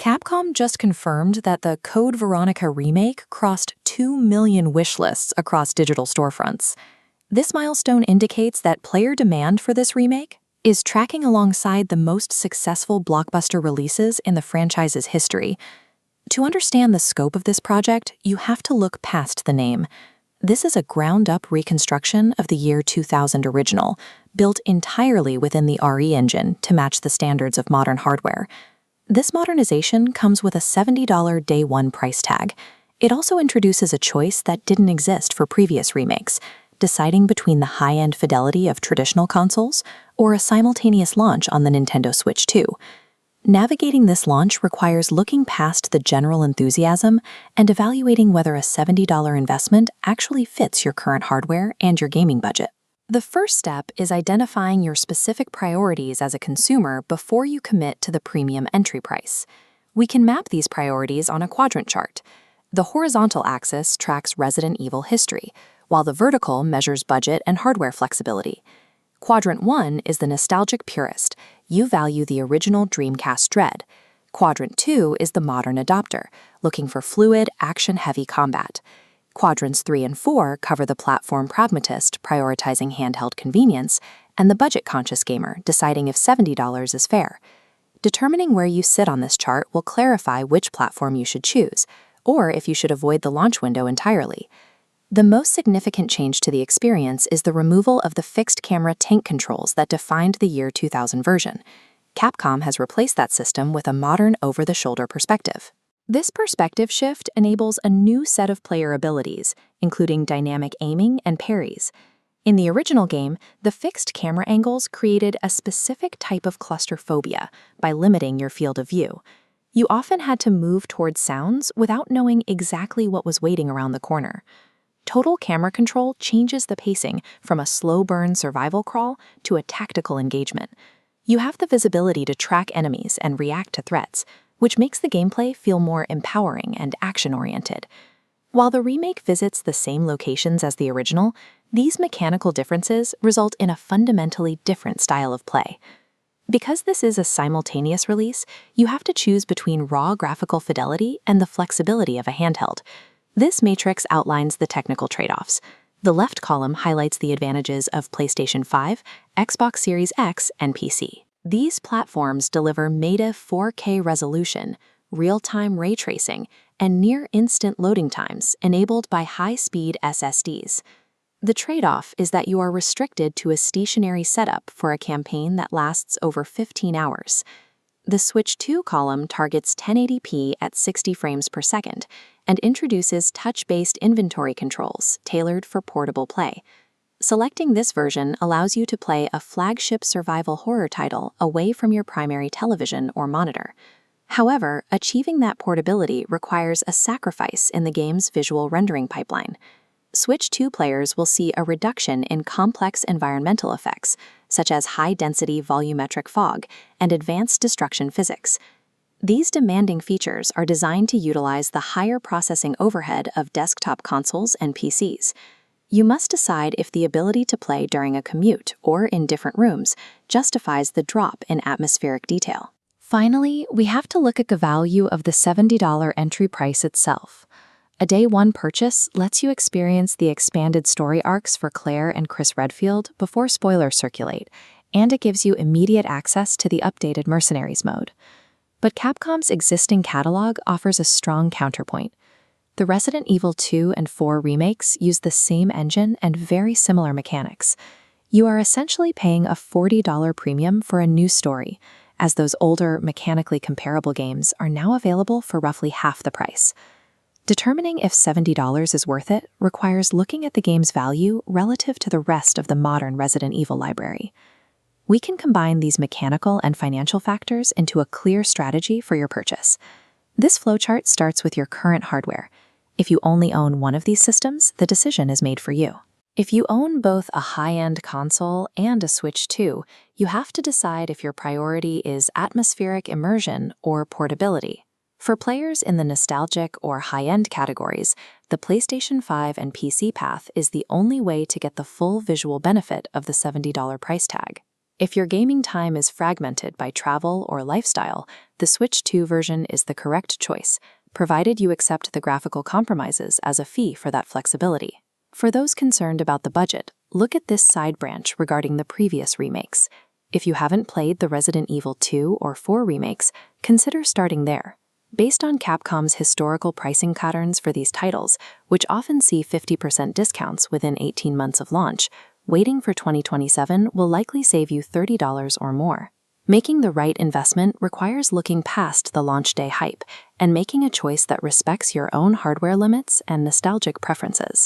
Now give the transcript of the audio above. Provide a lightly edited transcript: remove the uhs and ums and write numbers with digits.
Capcom just confirmed that the Code Veronica remake crossed 2 million wishlists across digital storefronts. This milestone indicates that player demand for this remake is tracking alongside the most successful blockbuster releases in the franchise's history. To understand the scope of this project, you have to look past the name. This is a ground-up reconstruction of the year 2000 original, built entirely within the RE engine to match the standards of modern hardware. This modernization comes with a $70 day one price tag. It also introduces a choice that didn't exist for previous remakes, deciding between the high-end fidelity of traditional consoles or a simultaneous launch on the Nintendo Switch 2. Navigating this launch requires looking past the general enthusiasm and evaluating whether a $70 investment actually fits your current hardware and your gaming budget. The first step is identifying your specific priorities as a consumer before you commit to the premium entry price. We can map these priorities on a quadrant chart. The horizontal axis tracks Resident Evil history, while the vertical measures budget and hardware flexibility. Quadrant 1 is the nostalgic purist. You value the original Dreamcast Dread. Quadrant 2 is the modern adopter, looking for fluid, action-heavy combat. Quadrants 3 and 4 cover the platform pragmatist, prioritizing handheld convenience, and the budget-conscious gamer, deciding if $70 is fair. Determining where you sit on this chart will clarify which platform you should choose, or if you should avoid the launch window entirely. The most significant change to the experience is the removal of the fixed camera tank controls that defined the year 2000 version. Capcom has replaced that system with a modern over-the-shoulder perspective. This perspective shift enables a new set of player abilities, including dynamic aiming and parries. In the original game, the fixed camera angles created a specific type of claustrophobia by limiting your field of view. You often had to move towards sounds without knowing exactly what was waiting around the corner. Total camera control changes the pacing from a slow-burn survival crawl to a tactical engagement. You have the visibility to track enemies and react to threats, which makes the gameplay feel more empowering and action-oriented. While the remake visits the same locations as the original, these mechanical differences result in a fundamentally different style of play. Because this is a simultaneous release, you have to choose between raw graphical fidelity and the flexibility of a handheld. This matrix outlines the technical trade-offs. The left column highlights the advantages of PlayStation 5, Xbox Series X, and PC. These platforms deliver native 4K resolution, real-time ray tracing, and near-instant loading times enabled by high-speed SSDs. The trade-off is that you are restricted to a stationary setup for a campaign that lasts over 15 hours. The Switch 2 column targets 1080p at 60 frames per second and introduces touch-based inventory controls tailored for portable play. Selecting this version allows you to play a flagship survival horror title away from your primary television or monitor. However, achieving that portability requires a sacrifice in the game's visual rendering pipeline. Switch 2 players will see a reduction in complex environmental effects, such as high-density volumetric fog and advanced destruction physics. These demanding features are designed to utilize the higher processing overhead of desktop consoles and PCs. You must decide if the ability to play during a commute or in different rooms justifies the drop in atmospheric detail. Finally, we have to look at the value of the $70 entry price itself. A day one purchase lets you experience the expanded story arcs for Claire and Chris Redfield before spoilers circulate, and it gives you immediate access to the updated Mercenaries mode. But Capcom's existing catalog offers a strong counterpoint. The Resident Evil 2 and 4 remakes use the same engine and very similar mechanics. You are essentially paying a $40 premium for a new story, as those older, mechanically comparable games are now available for roughly half the price. Determining if $70 is worth it requires looking at the game's value relative to the rest of the modern Resident Evil library. We can combine these mechanical and financial factors into a clear strategy for your purchase. This flowchart starts with your current hardware. If you only own one of these systems, the decision is made for you. If you own both a high-end console and a Switch 2, you have to decide if your priority is atmospheric immersion or portability. For players in the nostalgic or high-end categories, the PlayStation 5 and PC path is the only way to get the full visual benefit of the $70 price tag. If your gaming time is fragmented by travel or lifestyle, the Switch 2 version is the correct choice, provided you accept the graphical compromises as a fee for that flexibility. For those concerned about the budget, look at this side branch regarding the previous remakes. If you haven't played the Resident Evil 2 or 4 remakes, consider starting there. Based on Capcom's historical pricing patterns for these titles, which often see 50% discounts within 18 months of launch, waiting for 2027 will likely save you $30 or more. Making the right investment requires looking past the launch day hype and making a choice that respects your own hardware limits and nostalgic preferences.